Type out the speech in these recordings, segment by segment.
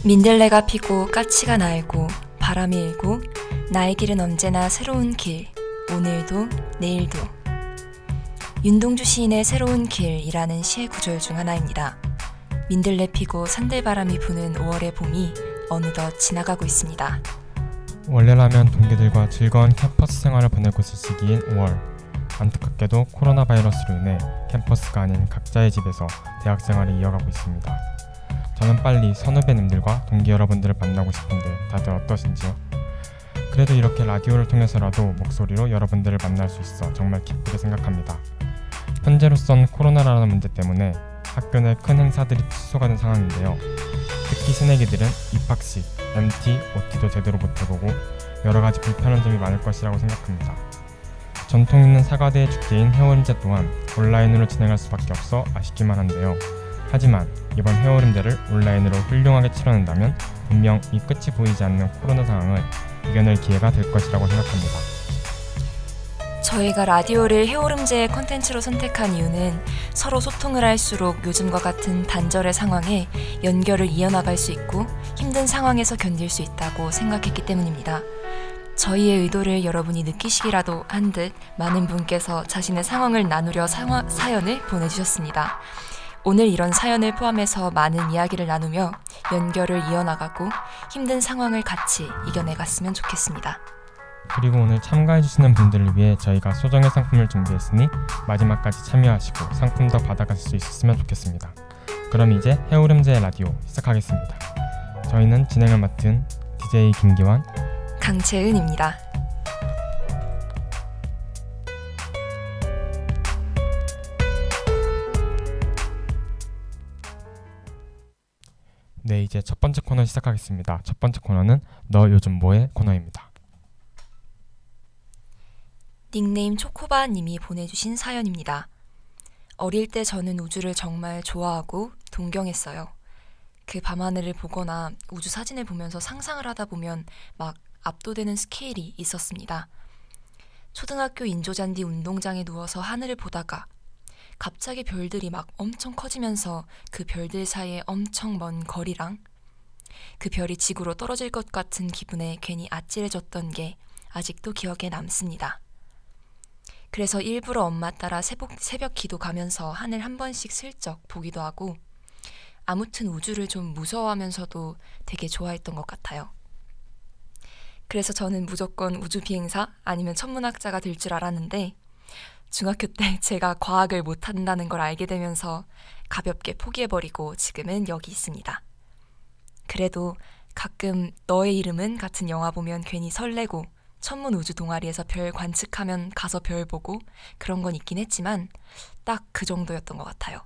민들레가 피고 까치가 날고 바람이 일고 나의 길은 언제나 새로운 길, 오늘도 내일도. 윤동주 시인의 새로운 길이라는 시의 구절 중 하나입니다. 민들레 피고 산들바람이 부는 5월의 봄이 어느덧 지나가고 있습니다. 원래라면 동기들과 즐거운 캠퍼스 생활을 보내고 있을 시기인 5월. 안타깝게도 코로나 바이러스로 인해 캠퍼스가 아닌 각자의 집에서 대학 생활을 이어가고 있습니다. 저는 빨리 선후배님들과 동기 여러분들을 만나고 싶은데 다들 어떠신지요? 그래도 이렇게 라디오를 통해서라도 목소리로 여러분들을 만날 수 있어 정말 기쁘게 생각합니다. 현재로선 코로나라는 문제 때문에 학교 내 큰 행사들이 취소가 된 상황인데요. 특히 새내기들은 입학식, MT, OT도 제대로 못해보고 여러가지 불편한 점이 많을 것이라고 생각합니다. 전통 있는 사과대의 축제인 해오림제 또한 온라인으로 진행할 수밖에 없어 아쉽기만 한데요. 하지만 이번 해오림제를 온라인으로 훌륭하게 치러낸다면 분명 이 끝이 보이지 않는 코로나 상황을 이겨낼 기회가 될 것이라고 생각합니다. 저희가 라디오를 해오름제의 콘텐츠로 선택한 이유는 서로 소통을 할수록 요즘과 같은 단절의 상황에 연결을 이어나갈 수 있고 힘든 상황에서 견딜 수 있다고 생각했기 때문입니다. 저희의 의도를 여러분이 느끼시기라도 한 듯 많은 분께서 자신의 상황을 나누려 사연을 보내주셨습니다. 오늘 이런 사연을 포함해서 많은 이야기를 나누며 연결을 이어나가고 힘든 상황을 같이 이겨내갔으면 좋겠습니다. 그리고 오늘 참가해주시는 분들을 위해 저희가 소정의 상품을 준비했으니 마지막까지 참여하시고 상품 더 받아가실 수 있었으면 좋겠습니다. 그럼 이제 해오름제의 라디오 시작하겠습니다. 저희는 진행을 맡은 DJ 김기환, 강채은입니다. 네, 이제 첫 번째 코너 시작하겠습니다. 첫 번째 코너는 너 요즘 뭐해? 코너입니다. 닉네임 초코바님이 보내주신 사연입니다. 어릴 때 저는 우주를 정말 좋아하고 동경했어요. 그 밤하늘을 보거나 우주 사진을 보면서 상상을 하다 보면 막 압도되는 스케일이 있었습니다. 초등학교 인조잔디 운동장에 누워서 하늘을 보다가 갑자기 별들이 막 엄청 커지면서 그 별들 사이에 엄청 먼 거리랑 그 별이 지구로 떨어질 것 같은 기분에 괜히 아찔해졌던 게 아직도 기억에 남습니다. 그래서 일부러 엄마 따라 새벽 기도 가면서 하늘 한 번씩 슬쩍 보기도 하고 아무튼 우주를 좀 무서워하면서도 되게 좋아했던 것 같아요. 그래서 저는 무조건 우주 비행사 아니면 천문학자가 될 줄 알았는데 중학교 때 제가 과학을 못한다는 걸 알게 되면서 가볍게 포기해버리고 지금은 여기 있습니다. 그래도 가끔 너의 이름은 같은 영화 보면 괜히 설레고 천문 우주 동아리에서 별 관측하면 가서 별 보고 그런 건 있긴 했지만 딱 그 정도였던 것 같아요.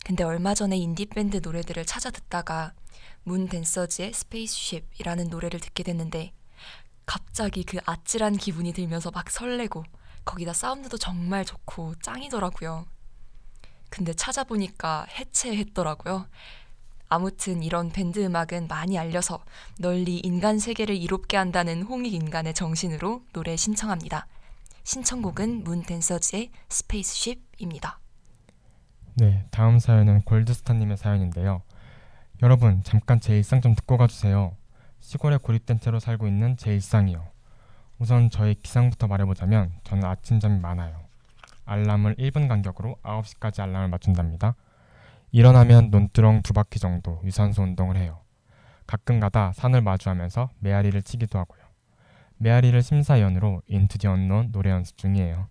근데 얼마 전에 인디밴드 노래들을 찾아 듣다가 문 댄서즈의 스페이스쉽이라는 노래를 듣게 됐는데 갑자기 그 아찔한 기분이 들면서 막 설레고 거기다 사운드도 정말 좋고 짱이더라고요. 근데 찾아보니까 해체했더라고요. 아무튼 이런 밴드 음악은 많이 알려서 널리 인간 세계를 이롭게 한다는 홍익인간의 정신으로 노래 신청합니다. 신청곡은 문 댄서즈의 스페이스쉽입니다. 네, 다음 사연은 골드스타님의 사연인데요. 여러분, 잠깐 제 일상 좀 듣고 가주세요. 시골에 고립된 채로 살고 있는 제 일상이요. 우선 저의 기상부터 말해보자면 저는 아침잠이 많아요. 알람을 1분 간격으로 9시까지 알람을 맞춘답니다. 일어나면 논두렁 2바퀴 정도 유산소 운동을 해요. 가끔 가다 산을 마주하면서 메아리를 치기도 하고요. 메아리를 심사위원으로 인투 디 언노운 노래 연습 중이에요.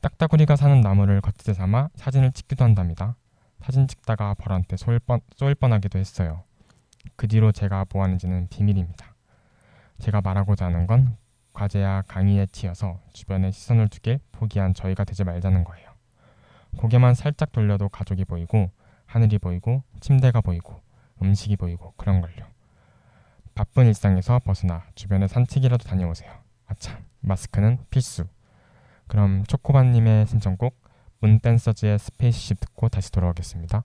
딱따구리가 사는 나무를 겉짓대 삼아 사진을 찍기도 한답니다. 사진 찍다가 벌한테 쏘일 뻔하기도 했어요. 그 뒤로 제가 뭐 하는지는 비밀입니다. 제가 말하고자 하는 건 과제야 강의에 치여서 주변에 시선을 두길 포기한 저희가 되지 말자는 거예요. 고개만 살짝 돌려도 가족이 보이고 하늘이 보이고 침대가 보이고 음식이 보이고 그런걸요. 바쁜 일상에서 벗어나 주변에 산책이라도 다녀오세요. 아참, 마스크는 필수. 그럼 초코바님의 신청곡 문댄서즈의 스페이스쉽 듣고 다시 돌아오겠습니다.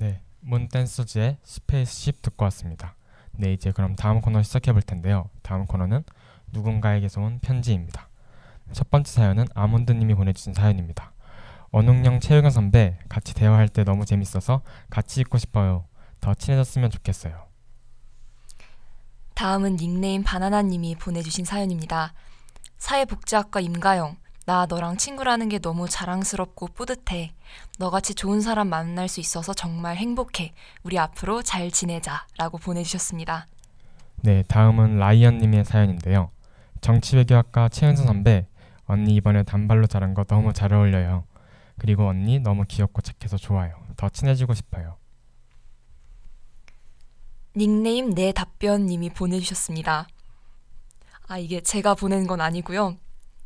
네, 몬댄서즈의 스페이스십 듣고 왔습니다. 네, 이제 그럼 다음 코너 시작해 볼 텐데요. 다음 코너는 누군가에게서 온 편지입니다. 첫 번째 사연은 아몬드님이 보내주신 사연입니다. 원웅영 최유경 선배 같이 대화할 때 너무 재밌어서 같이 있고 싶어요. 더 친해졌으면 좋겠어요. 다음은 닉네임 바나나님이 보내주신 사연입니다. 사회복지학과 임가영, 나 너랑 친구라는 게 너무 자랑스럽고 뿌듯해. 너같이 좋은 사람 만날 수 있어서 정말 행복해. 우리 앞으로 잘 지내자 라고 보내주셨습니다. 네, 다음은 라이언님의 사연인데요. 정치외교학과 최은선 선배, 언니 이번에 단발로 자란 거 너무 잘 어울려요. 그리고 언니 너무 귀엽고 착해서 좋아요. 더 친해지고 싶어요. 닉네임 내 답변님이 보내주셨습니다. 이게 제가 보낸 건 아니고요.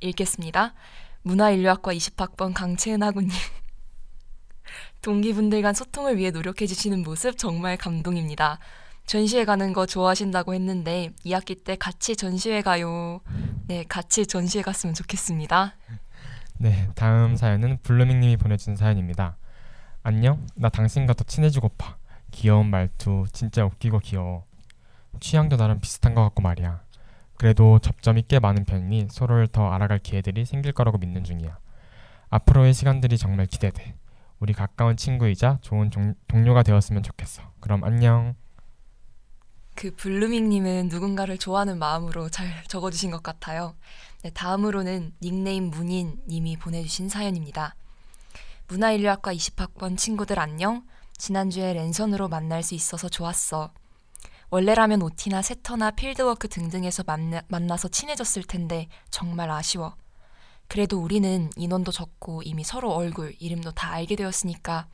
읽겠습니다. 문화인류학과 20학번 강채은 학우님. 동기분들 간 소통을 위해 노력해주시는 모습 정말 감동입니다. 전시회 가는 거 좋아하신다고 했는데 2학기 때 같이 전시회 가요. 네, 같이 전시회 갔으면 좋겠습니다. 네, 다음 사연은 블루밍님이 보내준 사연입니다. 안녕, 나 당신과 더 친해지고파. 귀여운 말투 진짜 웃기고 귀여워. 취향도 나랑 비슷한 것 같고 말이야. 그래도 접점이 꽤 많은 편이니 서로를 더 알아갈 기회들이 생길 거라고 믿는 중이야. 앞으로의 시간들이 정말 기대돼. 우리 가까운 친구이자 좋은 동료가 되었으면 좋겠어. 그럼 안녕. 그 블루밍님은 누군가를 좋아하는 마음으로 잘 적어주신 것 같아요. 네, 다음으로는 닉네임 문인님이 보내주신 사연입니다. 문화인류학과 20학번 친구들 안녕. 지난주에 랜선으로 만날 수 있어서 좋았어. 원래라면 OT나 세터나 필드워크 등등에서 만나서 친해졌을 텐데 정말 아쉬워. 그래도 우리는 인원도 적고 이미 서로 얼굴, 이름도 다 알게 되었으니까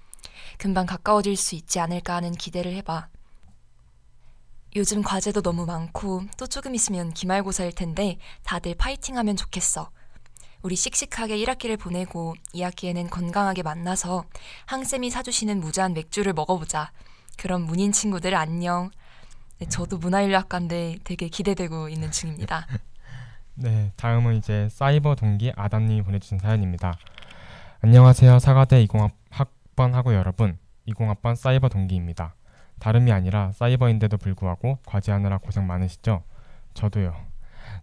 금방 가까워질 수 있지 않을까 하는 기대를 해봐. 요즘 과제도 너무 많고 또 조금 있으면 기말고사일 텐데 다들 파이팅하면 좋겠어. 우리 씩씩하게 1학기를 보내고 2학기에는 건강하게 만나서 항쌤이 사주시는 무제한 맥주를 먹어보자. 그럼 문인 친구들 안녕. 네, 저도 문화인류학과인데 되게 기대되고 있는 중입니다. 네, 다음은 이제 사이버 동기 아담님이 보내주신 사연입니다. 안녕하세요. 사과대 20학번 학우 여러분. 20학번 사이버 동기입니다. 다름이 아니라 사이버인데도 불구하고 과제하느라 고생 많으시죠? 저도요.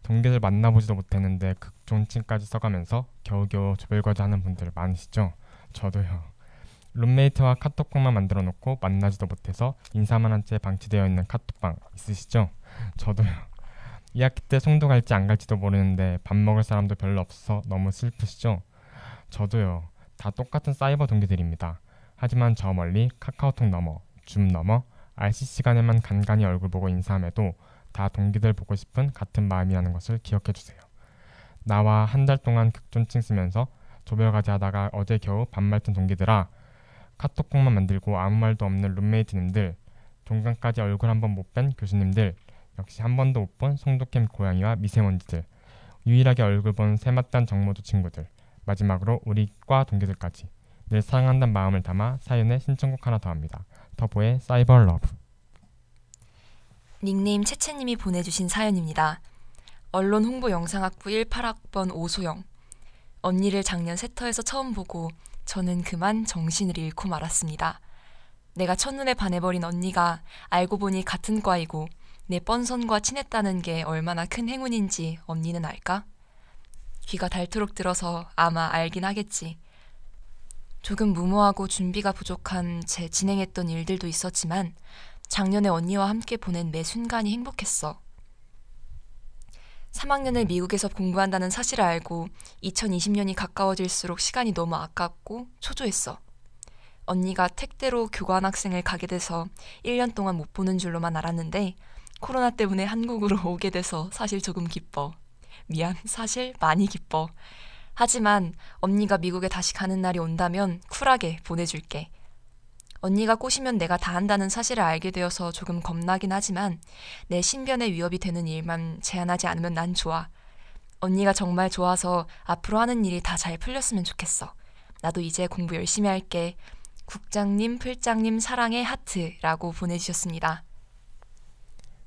동기들 만나보지도 못했는데 극존칭까지 써가면서 겨우겨우 조별과제 하는 분들 많으시죠? 저도요. 룸메이트와 카톡방만 만들어 놓고 만나지도 못해서 인사만 한 채 방치되어 있는 카톡방 있으시죠? 저도요. 2학기 때 송도 갈지 안 갈지도 모르는데 밥 먹을 사람도 별로 없어서 너무 슬프시죠? 저도요. 다 똑같은 사이버 동기들입니다. 하지만 저 멀리 카카오톡 넘어, 줌 넘어, RC 시간에만 간간히 얼굴 보고 인사함에도 다 동기들 보고 싶은 같은 마음이라는 것을 기억해주세요. 나와 한 달 동안 극존칭 쓰면서 조별과제 하다가 어제 겨우 반말 튼 동기들아, 카톡방만 만들고 아무 말도 없는 룸메이트님들, 종강까지 얼굴 한 번 못 뵌 교수님들, 역시 한 번도 못 본 송도캠 고양이와 미세먼지들, 유일하게 얼굴 본 세맛단 정모도 친구들, 마지막으로 우리 과 동기들까지 늘 사랑한다는 마음을 담아 사연에 신청곡 하나 더 합니다. 터보의 사이버 러브. 닉네임 채채님이 보내주신 사연입니다. 언론 홍보 영상학부 18학번 오소영. 언니를 작년 세터에서 처음 보고 저는 그만 정신을 잃고 말았습니다. 내가 첫눈에 반해버린 언니가 알고 보니 같은 과이고 내 뻔선과 친했다는 게 얼마나 큰 행운인지 언니는 알까? 귀가 닳도록 들어서 아마 알긴 하겠지. 조금 무모하고 준비가 부족한 제 진행했던 일들도 있었지만 작년에 언니와 함께 보낸 매 순간이 행복했어. 3학년을 미국에서 공부한다는 사실을 알고 2020년이 가까워질수록 시간이 너무 아깝고 초조했어. 언니가 택대로 교환학생을 가게 돼서 1년 동안 못 보는 줄로만 알았는데 코로나 때문에 한국으로 오게 돼서 사실 조금 기뻐. 미안, 사실 많이 기뻐. 하지만 언니가 미국에 다시 가는 날이 온다면 쿨하게 보내줄게. 언니가 꼬시면 내가 다 한다는 사실을 알게 되어서 조금 겁나긴 하지만 내 신변에 위협이 되는 일만 제한하지 않으면 난 좋아. 언니가 정말 좋아서 앞으로 하는 일이 다 잘 풀렸으면 좋겠어. 나도 이제 공부 열심히 할게. 국장님, 풀장님 사랑해 하트라고 보내주셨습니다.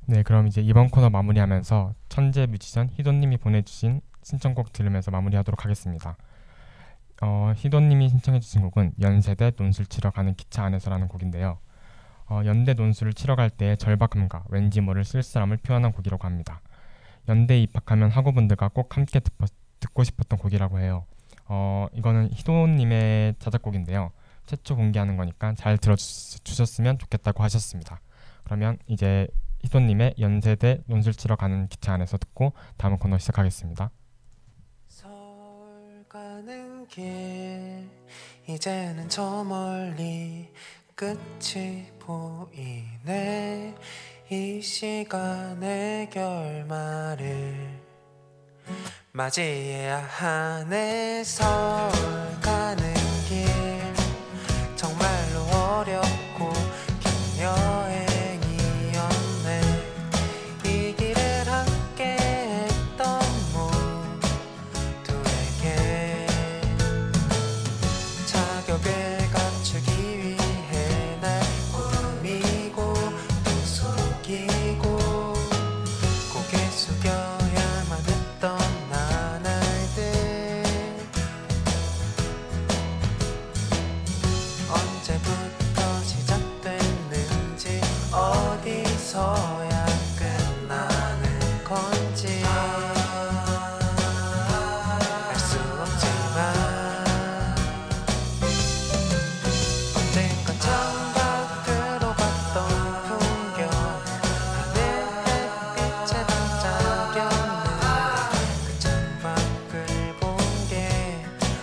네, 그럼 이제 이번 코너 마무리하면서 천재 뮤지션 희도님이 보내주신 신청곡 들으면서 마무리하도록 하겠습니다. 희도님이 신청해주신 곡은 연세대 논술 치러 가는 기차 안에서라는 곡인데요. 연대 논술을 치러 갈 때의 절박함과 왠지 모를 쓸쓸함을 표현한 곡이라고 합니다. 연대에 입학하면 학우분들과 꼭 함께 듣고 싶었던 곡이라고 해요. 이거는 희도님의 자작곡인데요. 최초 공개하는 거니까 잘 들어주셨으면 좋겠다고 하셨습니다. 그러면 이제 희도님의 연세대 논술 치러 가는 기차 안에서 듣고 다음 코너 시작하겠습니다. 서울 가는 길 이제는 저 멀리 끝이 보이네. 이 시간의 결말을 맞이해야 하네. 서울 가는 길 정말로 어렵고 긴 여행이었네. 이 길을 함께 했던 모두에게 자격을 갖추기 위해 날 꾸미고 또 숨기고 고개 숙여야만 했던 나날들 언제부터 시작됐는지 어디서야 끝나는 건지 알 수 없지만 언젠가 창밖으로 봤던 풍경 하늘 햇빛에 반짝였는데 그 창밖을 본 게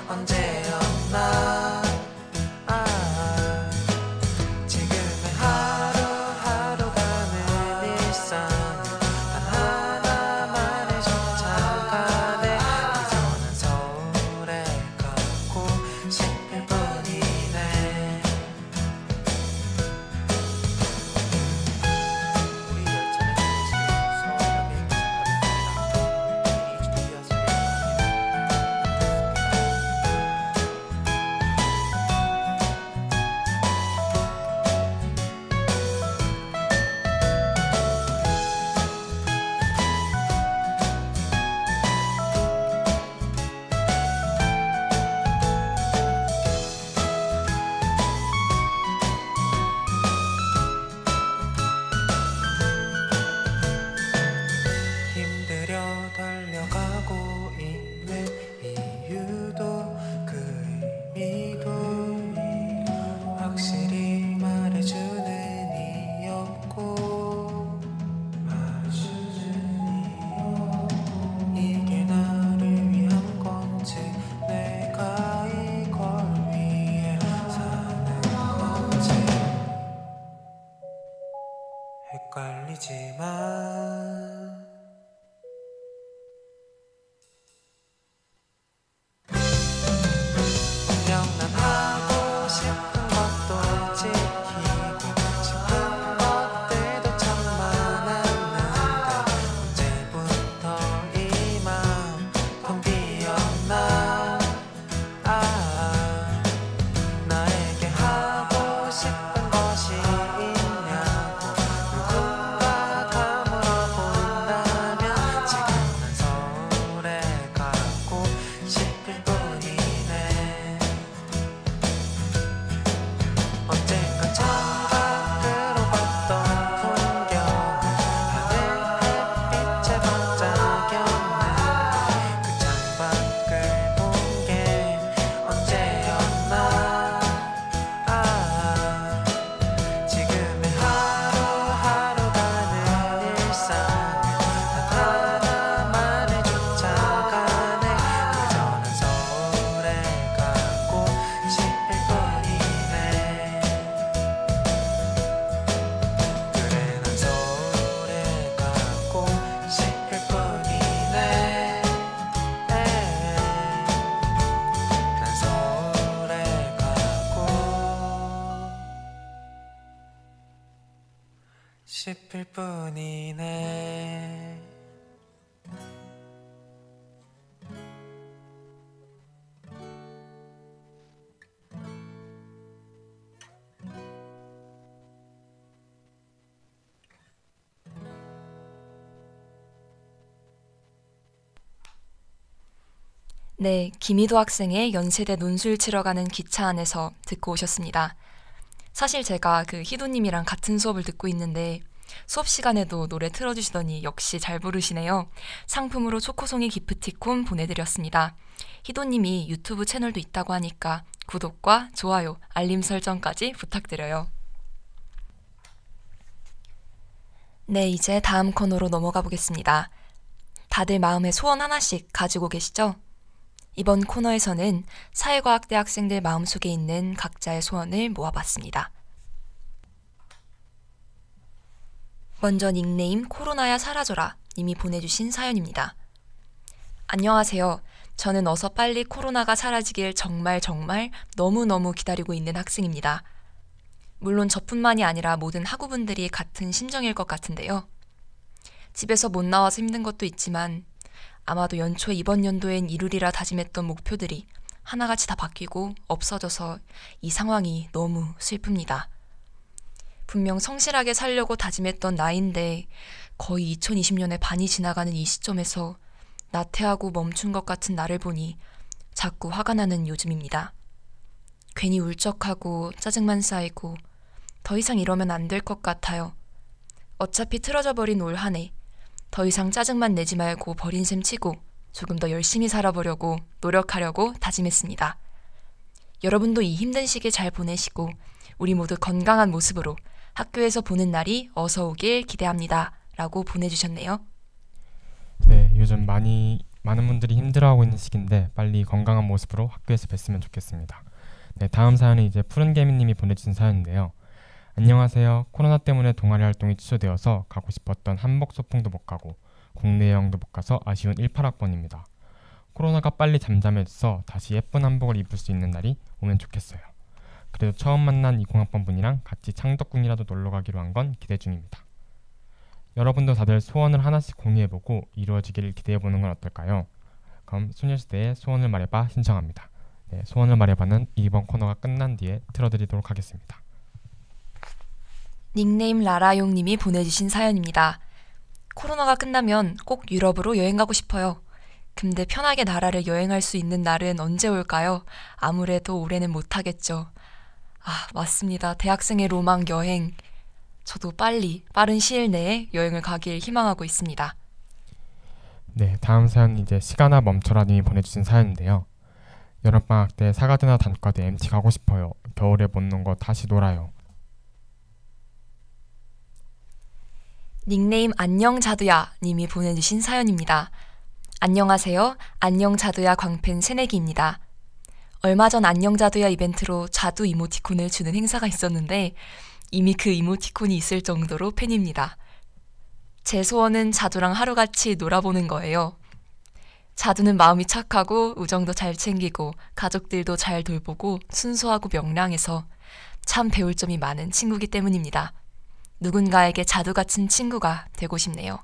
언제였나. 지금의 하루하루 가는 일상 단 하나만을 쫓아가네. 그저 난 서울에 가고 싶을 뿐이네. 우리 열차는 서울역에 도착하겠습니다. 미리 힘들여 달려가고 있는 이유도 그 의미도 확실히 말해주는 이였고 이게 나를 위한 건지 내가 이걸 위해 사는 건지 헷갈리지만 분명 난 하고 싶은 것도 지키고 싶은 것들도 참 많았는데 언제부터 이 맘 텅 비었나. 나에게 하고 싶은 것이 있냐고 누군가가 물어본다면 지금 난 서울에 가고 싶을 뿐이네. 언젠가 창밖으로 봤던 풍경 하늘 햇빛에 반짝였는데 그 창밖을 본 게 언제였나. 지금의 하루하루 가는 일상 단 하나만을 쫓아가네. 그저 난 서울에 가고 싶을 뿐이네. 그래 난 서울에 가고 싶을 뿐이네. 난 서울에 가고 싶을 뿐이네. 네, 김희도 학생의 연세대 논술 치러 가는 기차 안에서 듣고 오셨습니다. 사실 제가 그 희도님이랑 같은 수업을 듣고 있는데 수업 시간에도 노래 틀어주시더니 역시 잘 부르시네요. 상품으로 초코송이 기프티콘 보내드렸습니다. 희도님이 유튜브 채널도 있다고 하니까 구독과 좋아요, 알림 설정까지 부탁드려요. 네, 이제 다음 코너로 넘어가 보겠습니다. 다들 마음에 소원 하나씩 가지고 계시죠? 이번 코너에서는 사회과학대 학생들 마음속에 있는 각자의 소원을 모아봤습니다. 먼저 닉네임 코로나야 사라져라 님이 보내주신 사연입니다. 안녕하세요. 저는 어서 빨리 코로나가 사라지길 정말 너무너무 기다리고 있는 학생입니다. 물론 저뿐만이 아니라 모든 학우분들이 같은 심정일 것 같은데요. 집에서 못 나와서 힘든 것도 있지만 아마도 연초에 이번 연도엔 이루리라 다짐했던 목표들이 하나같이 다 바뀌고 없어져서 이 상황이 너무 슬픕니다. 분명 성실하게 살려고 다짐했던 나이인데 거의 2020년의 반이 지나가는 이 시점에서 나태하고 멈춘 것 같은 나를 보니 자꾸 화가 나는 요즘입니다. 괜히 울적하고 짜증만 쌓이고 더 이상 이러면 안 될 것 같아요. 어차피 틀어져 버린 올 한 해 더 이상 짜증만 내지 말고 버린 셈 치고 조금 더 열심히 살아보려고 노력하려고 다짐했습니다. 여러분도 이 힘든 시기 잘 보내시고 우리 모두 건강한 모습으로 학교에서 보는 날이 어서 오길 기대합니다. 라고 보내주셨네요. 네, 요즘 많은 분들이 힘들어하고 있는 시기인데 빨리 건강한 모습으로 학교에서 뵀으면 좋겠습니다. 네, 다음 사연은 이제 푸른개미님이 보내주신 사연인데요. 안녕하세요. 코로나 때문에 동아리 활동이 취소되어서 가고 싶었던 한복 소풍도 못 가고 국내 여행도 못 가서 아쉬운 18학번입니다. 코로나가 빨리 잠잠해져서 다시 예쁜 한복을 입을 수 있는 날이 오면 좋겠어요. 그래도 처음 만난 20학번 분이랑 같이 창덕궁이라도 놀러 가기로 한 건 기대 중입니다. 여러분도 다들 소원을 하나씩 공유해보고 이루어지기를 기대해보는 건 어떨까요? 그럼 소녀시대의 소원을 말해봐 신청합니다. 네, 소원을 말해봐는 이번 코너가 끝난 뒤에 틀어드리도록 하겠습니다. 닉네임 라라용님이 보내주신 사연입니다. 코로나가 끝나면 꼭 유럽으로 여행 가고 싶어요. 근데 편하게 나라를 여행할 수 있는 날은 언제 올까요? 아무래도 올해는 못하겠죠. 맞습니다. 대학생의 로망 여행. 저도 빠른 시일 내에 여행을 가길 희망하고 있습니다. 네, 다음 사연은 이제 시간아 멈춰라 님이 보내주신 사연인데요. 여름방학 때 사가드나 단과대 MT 가고 싶어요. 겨울에 못 논 거 다시 놀아요. 닉네임 안녕자두야 님이 보내주신 사연입니다. 안녕하세요. 안녕자두야 광팬 새내기입니다. 얼마 전 안녕자두야 이벤트로 자두 이모티콘을 주는 행사가 있었는데 이미 그 이모티콘이 있을 정도로 팬입니다. 제 소원은 자두랑 하루같이 놀아보는 거예요. 자두는 마음이 착하고 우정도 잘 챙기고 가족들도 잘 돌보고 순수하고 명랑해서 참 배울 점이 많은 친구기 때문입니다. 누군가에게 자두 같은 친구가 되고 싶네요.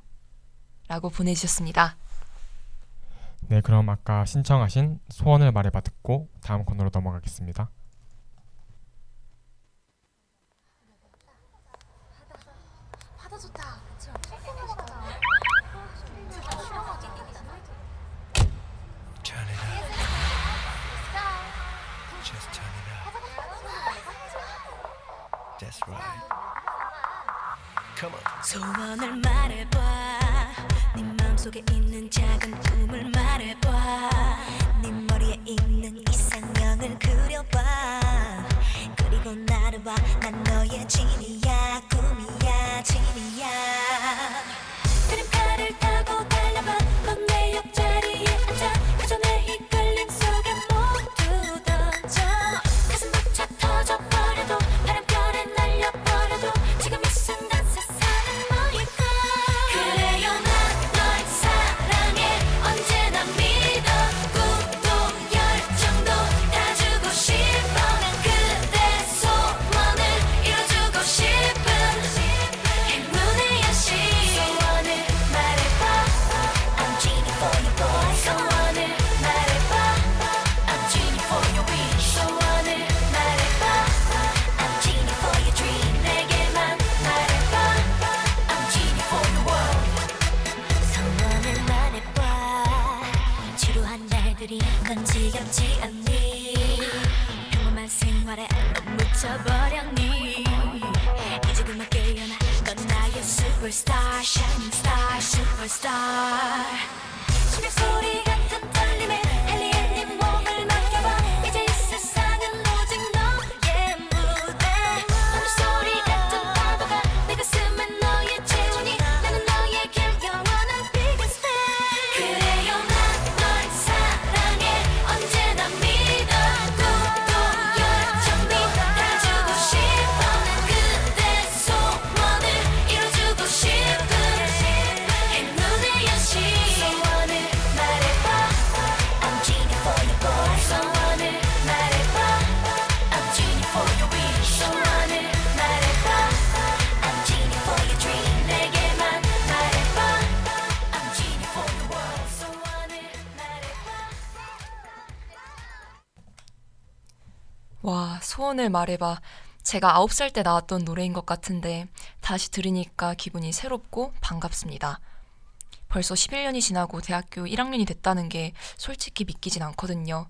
라고 보내주셨습니다. 네, 그럼 아까 신청하신 소원을 말해봐 듣고 다음 코너로 넘어가겠습니다. 바다 좋다. Turn it up. Just turn it up. That's right. Come on. 소원을 말해봐. 네 마음속에 있는 작은 꿈을 말해봐. 네 머리에 있는 이상형을 그려봐. 그리고 나를 봐. 난 너의 진이야. 꿈이야. 진이야. 그림카를 타고 달려봐. 넌 내 옆자리에 앉아. 그저 내 이끌림 속에 모두 던져. 가슴 벅차 터져버려도 바람결에 날려버려도 지금 이 순간 세상은 너일까. 그래요 난 널 사랑해. 언제나 믿어. 꿈도 열정도 다 주고 싶어. 난 그대 소원을 이뤄주고 superstar shining star superstar 심장 소리 같은 떨림에 엘리의 몸을 맡겨봐 이제 이 세상은 오직 너의 무대 오늘 소리 같은 파도가 내 가슴에 너의 체온이 나는 너에게 영원한 biggest fan 그래요 난 널 사랑해 언제나 믿어 또 열정 믿어주고 싶어 난 그대 소원을 이뤄주고 싶은 행운의 여신 소원을 말해봐 I'm genie for your boy 소원을 말해봐 I'm genie for your wish 소원을 말해봐 I'm genie for your dream 내게만 말해봐 I'm genie for your world 소원을 말해봐 와, 소원을 말해봐. 제가 9살 때 나왔던 노래인 것 같은데 다시 들으니까 기분이 새롭고 반갑습니다. 벌써 11년이 지나고 대학교 1학년이 됐다는 게 솔직히 믿기진 않거든요.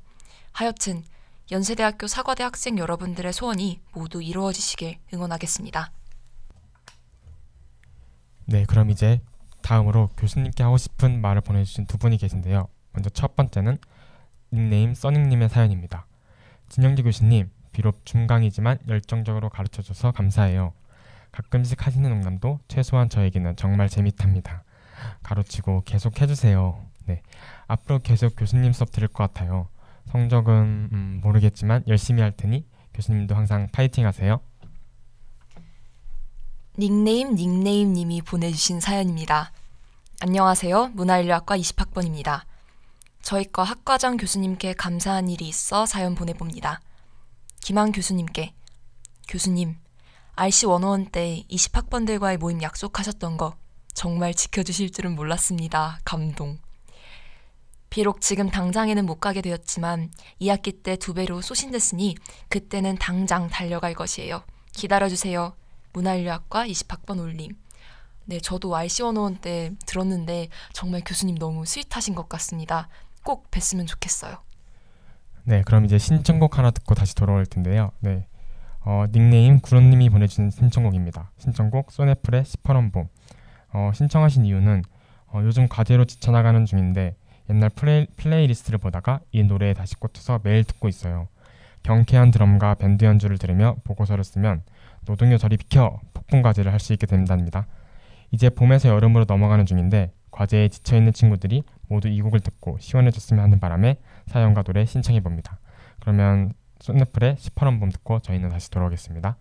하여튼 연세대학교 사과대 학생 여러분들의 소원이 모두 이루어지시길 응원하겠습니다. 네, 그럼 이제 다음으로 교수님께 하고 싶은 말을 보내주신 두 분이 계신데요. 먼저 첫 번째는 닉네임 써닝님의 사연입니다. 진영재 교수님, 비록 중강이지만 열정적으로 가르쳐줘서 감사해요. 가끔씩 하시는 농담도 최소한 저에게는 정말 재밌답니다. 가로치고 계속 해주세요. 네, 앞으로 계속 교수님 수업 들을 것 같아요. 성적은 모르겠지만 열심히 할 테니 교수님도 항상 파이팅 하세요. 닉네임님이 보내주신 사연입니다. 안녕하세요. 문화인류학과 20학번입니다. 저희과 학과장 교수님께 감사한 일이 있어 사연 보내봅니다. 김한 교수님께 교수님, RC101 때 20학번들과의 모임 약속하셨던 거 정말 지켜주실 줄은 몰랐습니다. 감동. 비록 지금 당장에는 못 가게 되었지만 2학기 때 2배로 소신됐으니 그때는 당장 달려갈 것이에요. 기다려주세요. 문화인류학과 20학번 올림. 네, 저도 RC101 때 들었는데 정말 교수님 너무 스윗하신 것 같습니다. 꼭 뵀으면 좋겠어요. 네, 그럼 이제 신청곡 하나 듣고 다시 돌아올 텐데요. 네, 닉네임 구론님이 보내주신 신청곡입니다. 신청곡 소네플의 시퍼런 봄. 신청하신 이유는 요즘 과제로 지쳐나가는 중인데 옛날 플레이리스트를 보다가 이 노래에 다시 꽂혀서 매일 듣고 있어요. 경쾌한 드럼과 밴드 연주를 들으며 보고서를 쓰면 노동요 저리 비켜! 폭풍 과제를 할 수 있게 된답니다. 이제 봄에서 여름으로 넘어가는 중인데 과제에 지쳐있는 친구들이 모두 이 곡을 듣고 시원해졌으면 하는 바람에 사연과 노래 신청해봅니다. 그러면 소네플의 시퍼런 봄 듣고 저희는 다시 돌아오겠습니다.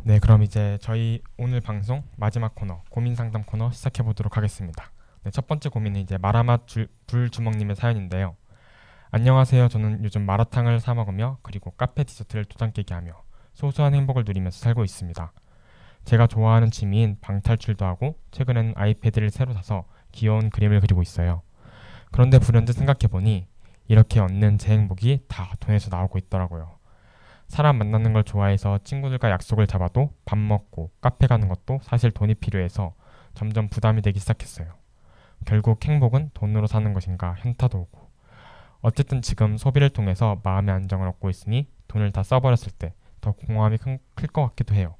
네, 그럼 이제 저희 오늘 방송 마지막 코너 고민 상담 코너 시작해 보도록 하겠습니다. 네, 첫 번째 고민은 이제 마라맛 불주먹님의 사연인데요. 안녕하세요. 저는 요즘 마라탕을 사 먹으며 그리고 카페 디저트를 도장 깨게 하며 소소한 행복을 누리면서 살고 있습니다. 제가 좋아하는 취미인 방탈출도 하고 최근에는 아이패드를 새로 사서 귀여운 그림을 그리고 있어요. 그런데 불현듯 생각해보니 이렇게 얻는 제 행복이 다 돈에서 나오고 있더라고요. 사람 만나는 걸 좋아해서 친구들과 약속을 잡아도 밥 먹고 카페 가는 것도 사실 돈이 필요해서 점점 부담이 되기 시작했어요. 결국 행복은 돈으로 사는 것인가 현타도 오고 어쨌든 지금 소비를 통해서 마음의 안정을 얻고 있으니 돈을 다 써버렸을 때 더 공허함이 클 것 같기도 해요.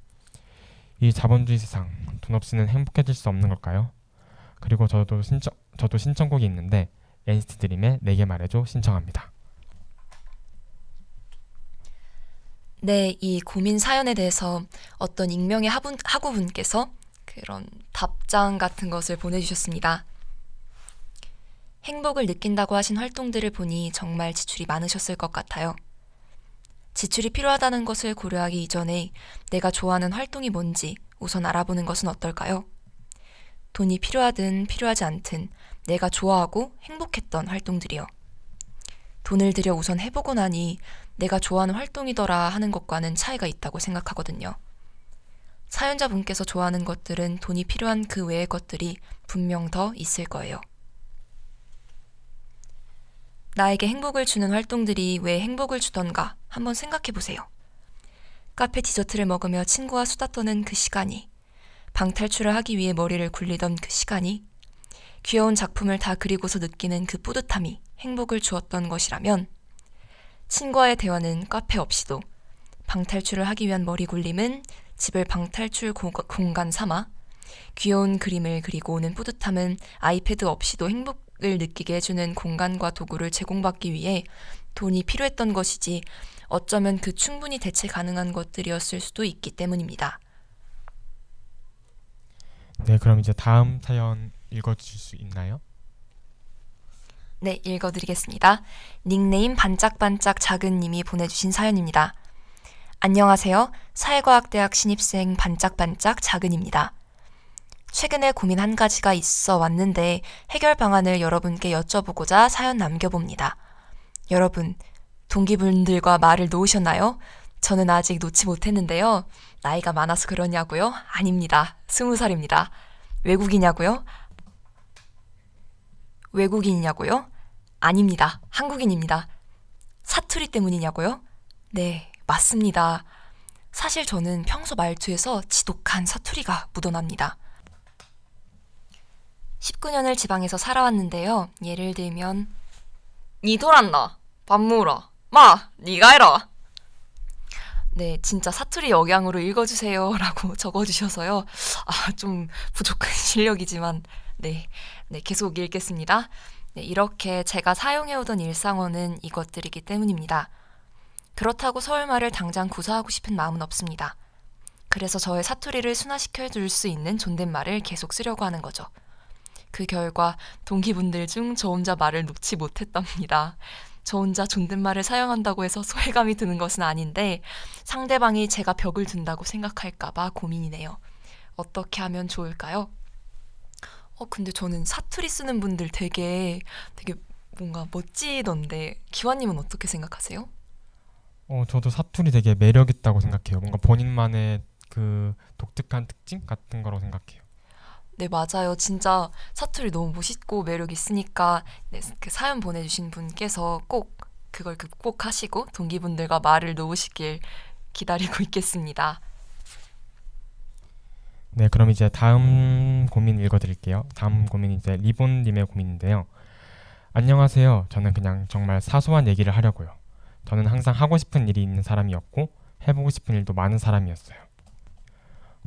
이 자본주의 세상 돈 없이는 행복해질 수 없는 걸까요? 그리고 저도 신청곡이 있는데 NCT 드림의 내게 말해줘 신청합니다. 네, 이 고민 사연에 대해서 어떤 익명의 학우분께서 그런 답장 같은 것을 보내주셨습니다. 행복을 느낀다고 하신 활동들을 보니 정말 지출이 많으셨을 것 같아요. 지출이 필요하다는 것을 고려하기 이전에 내가 좋아하는 활동이 뭔지 우선 알아보는 것은 어떨까요? 돈이 필요하든 필요하지 않든 내가 좋아하고 행복했던 활동들이요. 돈을 들여 우선 해보고 나니 내가 좋아하는 활동이더라 하는 것과는 차이가 있다고 생각하거든요. 사연자분께서 좋아하는 것들은 돈이 필요한 그 외의 것들이 분명 더 있을 거예요. 나에게 행복을 주는 활동들이 왜 행복을 주던가 한번 생각해 보세요. 카페 디저트를 먹으며 친구와 수다 떠는 그 시간이, 방탈출을 하기 위해 머리를 굴리던 그 시간이, 귀여운 작품을 다 그리고서 느끼는 그 뿌듯함이 행복을 주었던 것이라면 친구와의 대화는 카페 없이도, 방탈출을 하기 위한 머리 굴림은 집을 방탈출 공간 삼아, 귀여운 그림을 그리고 오는 뿌듯함은 아이패드 없이도 행복을 느끼게 해주는 공간과 도구를 제공받기 위해 돈이 필요했던 것이지 어쩌면 그 충분히 대체 가능한 것들이었을 수도 있기 때문입니다. 네, 그럼 이제 다음 사연 읽어주실 수 있나요? 네, 읽어드리겠습니다. 닉네임 반짝반짝 작은님이 보내주신 사연입니다. 안녕하세요. 사회과학대학 신입생 반짝반짝 작은입니다. 최근에 고민 한 가지가 있어 왔는데 해결 방안을 여러분께 여쭤보고자 사연 남겨봅니다. 여러분, 동기분들과 말을 놓으셨나요? 저는 아직 놓지 못했는데요. 나이가 많아서 그러냐고요? 아닙니다. 20살입니다. 외국이냐고요? 외국인이냐고요? 아닙니다. 한국인입니다. 사투리 때문이냐고요? 네, 맞습니다. 사실 저는 평소 말투에서 지독한 사투리가 묻어납니다. 19년을 지방에서 살아왔는데요. 예를 들면 니 돌았나? 밥 먹으라. 마, 니가 해라. 네, 진짜 사투리 억양으로 읽어주세요 라고 적어주셔서요. 좀 부족한 실력이지만 네, 계속 읽겠습니다. 네, 이렇게 제가 사용해오던 일상어는 이것들이기 때문입니다. 그렇다고 서울말을 당장 구사하고 싶은 마음은 없습니다. 그래서 저의 사투리를 순화시켜줄 수 있는 존댓말을 계속 쓰려고 하는 거죠. 그 결과 동기분들 중 저 혼자 말을 놓지 못했답니다. 저 혼자 존댓말을 사용한다고 해서 소외감이 드는 것은 아닌데 상대방이 제가 벽을 둔다고 생각할까봐 고민이네요. 어떻게 하면 좋을까요? 근데 저는 사투리 쓰는 분들 되게 뭔가 멋지던데 기환님은 어떻게 생각하세요? 저도 사투리 되게 매력 있다고 생각해요. 뭔가 본인만의 그 독특한 특징 같은 거라고 생각해요. 네, 맞아요. 진짜 사투리 너무 멋있고 매력 있으니까 네, 그 사연 보내주신 분께서 꼭 그걸 극복하시고 동기분들과 말을 놓으시길 기다리고 있겠습니다. 네, 그럼 이제 다음 고민 읽어드릴게요. 다음 고민이 이제 리본님의 고민인데요. 안녕하세요. 저는 그냥 정말 사소한 얘기를 하려고요. 저는 항상 하고 싶은 일이 있는 사람이었고 해보고 싶은 일도 많은 사람이었어요.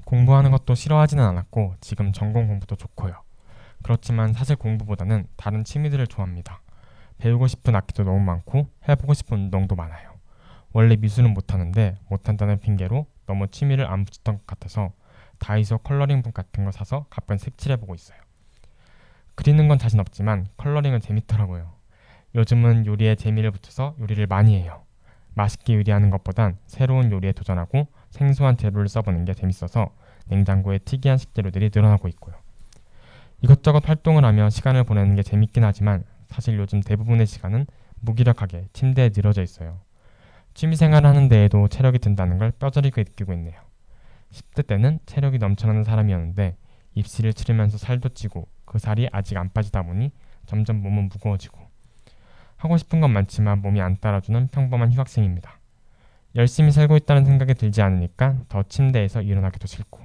공부하는 것도 싫어하지는 않았고 지금 전공 공부도 좋고요. 그렇지만 사실 공부보다는 다른 취미들을 좋아합니다. 배우고 싶은 악기도 너무 많고 해보고 싶은 운동도 많아요. 원래 미술은 못하는데 못한다는 핑계로 너무 취미를 안 붙였던 것 같아서 다이소 컬러링북 같은 거 사서 가끔 색칠해보고 있어요. 그리는 건 자신 없지만 컬러링은 재밌더라고요. 요즘은 요리에 재미를 붙여서 요리를 많이 해요. 맛있게 요리하는 것보단 새로운 요리에 도전하고 생소한 재료를 써보는 게 재밌어서 냉장고에 특이한 식재료들이 늘어나고 있고요. 이것저것 활동을 하며 시간을 보내는 게 재밌긴 하지만 사실 요즘 대부분의 시간은 무기력하게 침대에 늘어져 있어요. 취미생활을 하는 데에도 체력이 든다는 걸 뼈저리게 느끼고 있네요. 10대 때는 체력이 넘쳐나는 사람이었는데 입시를 치르면서 살도 찌고 그 살이 아직 안 빠지다 보니 점점 몸은 무거워지고 하고 싶은 건 많지만 몸이 안 따라주는 평범한 휴학생입니다. 열심히 살고 있다는 생각이 들지 않으니까 더 침대에서 일어나기도 싫고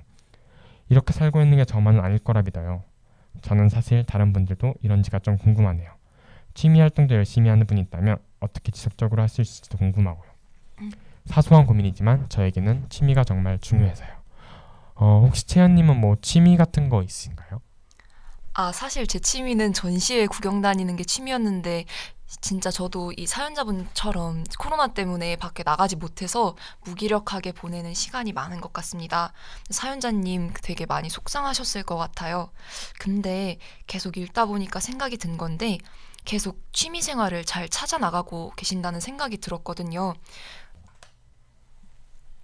이렇게 살고 있는 게 저만은 아닐 거라 믿어요. 저는 사실 다른 분들도 이런지가 좀 궁금하네요. 취미 활동도 열심히 하는 분이 있다면 어떻게 지속적으로 할 수 있을지도 궁금하고요. 사소한 고민이지만 저에게는 취미가 정말 중요해서요. 혹시 채연님은 뭐 취미 같은 거 있으신가요? 사실 제 취미는 전시회 구경 다니는 게 취미였는데 진짜 저도 이 사연자분처럼 코로나 때문에 밖에 나가지 못해서 무기력하게 보내는 시간이 많은 것 같습니다. 사연자님 되게 많이 속상하셨을 것 같아요. 근데 계속 읽다 보니까 생각이 든 건데 계속 취미 생활을 잘 찾아 나가고 계신다는 생각이 들었거든요.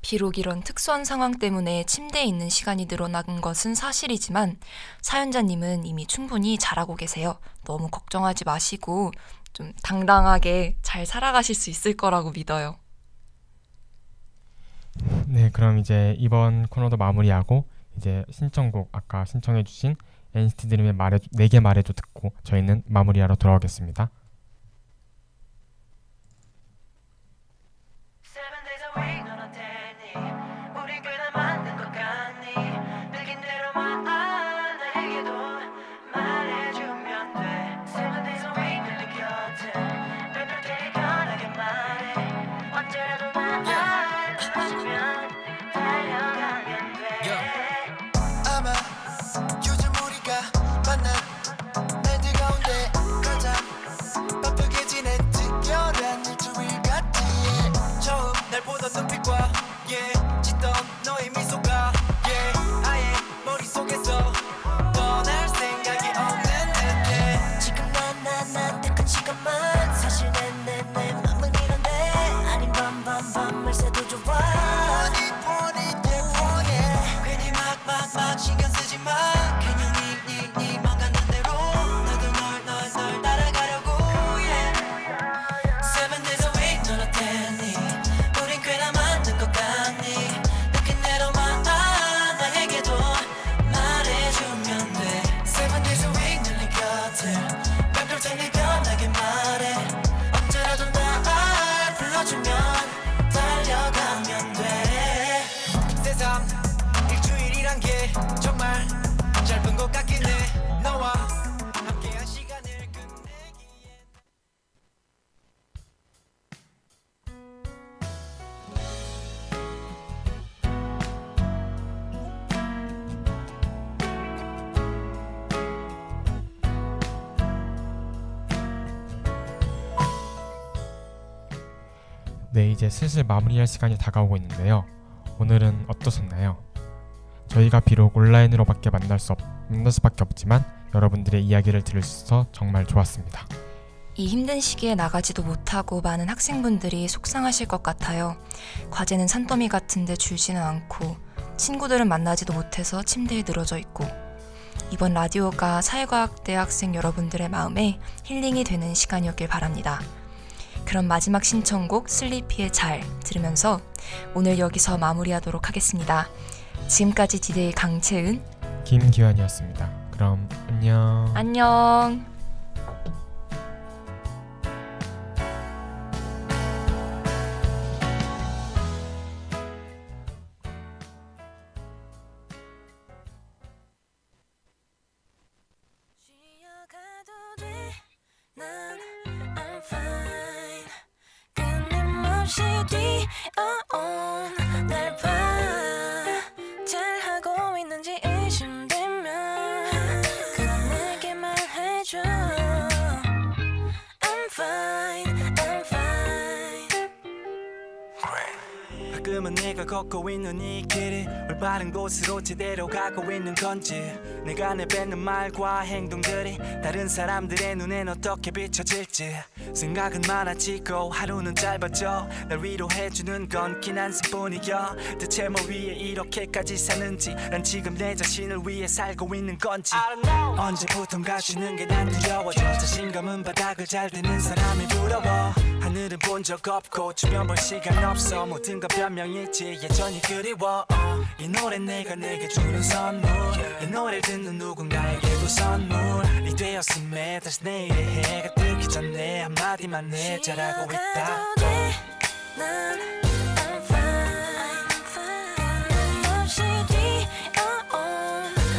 비록 이런 특수한 상황 때문에 침대에 있는 시간이 늘어난 것은 사실이지만 사연자님은 이미 충분히 잘하고 계세요. 너무 걱정하지 마시고 좀 당당하게 잘 살아가실 수 있을 거라고 믿어요. 네, 그럼 이제 이번 코너도 마무리하고 이제 신청곡 아까 신청해주신 NCT 드림의 내게 말해줘 듣고 저희는 마무리하러 돌아오겠습니다. 아마 요즘 우리가 만난 날들 가운데 가장 바쁘게 지낸 특별한 일주일 같지. 처음 날 보던 눈빛과 짓던 너의 미소가 아예 머릿속에서 떠날 생각이 없는 듯해. 지금 난 딱 그 시간만 사실 내 맘은 이런데 아닌 밤을 새도 좋아. 괜히 막 신경 쓰지 마. 그냥 네맘 가는 대로 나도 널 따라가려고. 7 days a week 넌 어땠니? 우린 꽤나 맞는 것 같니? 느낀 대로만 나에게도 말해주면 돼. 7 days a week 늘 네 곁을 맘대로 테니까 나게 말해. 언제라도 날 불러주면 달려가면 돼. 세상 일주일이란 게 정말 짧은 것 같긴 해. 너와 함께한 시간을 끝내기엔. 네, 이제 슬슬 마무리할 시간이 다가오고 있는데요. 오늘은 어떠셨나요? 저희가 비록 온라인으로밖에 만날 수밖에 없지만 여러분들의 이야기를 들을 수 있어서 정말 좋았습니다. 이 힘든 시기에 나가지도 못하고 많은 학생분들이 속상하실 것 같아요. 과제는 산더미 같은데 줄지는 않고 친구들은 만나지도 못해서 침대에 늘어져 있고 이번 라디오가 사회과학대 학생 여러분들의 마음에 힐링이 되는 시간이었길 바랍니다. 그럼 마지막 신청곡 슬리피의 잘 들으면서 오늘 여기서 마무리하도록 하겠습니다. 지금까지 DJ 강채은, 김기환이었습니다. 그럼 안녕. 안녕. 쉬어가도 돼. 난 I'm fine. 끊임없이 뛰어온 날 봐. 잘하고 있는지 의심되면 그건 내게 말해줘. I'm fine, I'm fine. Great. 가끔은 내가 걷고 있는 이 길이 올바른 곳으로 제대로 가고 있는 건지 내가 내뱉는 말과 행동들이 다른 사람들의 눈엔 어떻게 비춰질지 생각은 많아지고 하루는 짧아져 날 위로해주는 건 긴 한숨뿐이야 대체 뭐 위해 이렇게까지 사는지 난 지금 내 자신을 위해 살고 있는 건지 언제부턴가 쉬는 게 난 두려워져 자신감은 바닥을 잘 드는 사람이 부러워 하늘은 본 적 없고 주변 볼 시간 없어 모든 건 변명일지 예전이 그리워 이 노래 내가 내게 주는 선물 이 노래를 듣는 누군가에게도 선물이 되었음에 다시 내일의 해가 뜨기 전에 한마디만 해 잘하고 있다 난 I'm fine 없이 뛰어온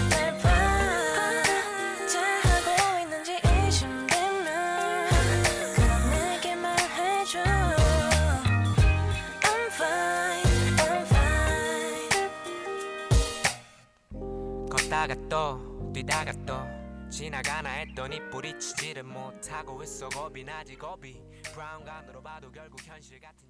날 봐 잘하고 있는지 의심되면 내게 말해줘 I'm fine I'm fine 걷다가 또 뛰다가 또 지나가나 했더니 뿌리치지를 못하고 있어 겁이 나지 겁이 브라운관으로 봐도 결국 현실 같은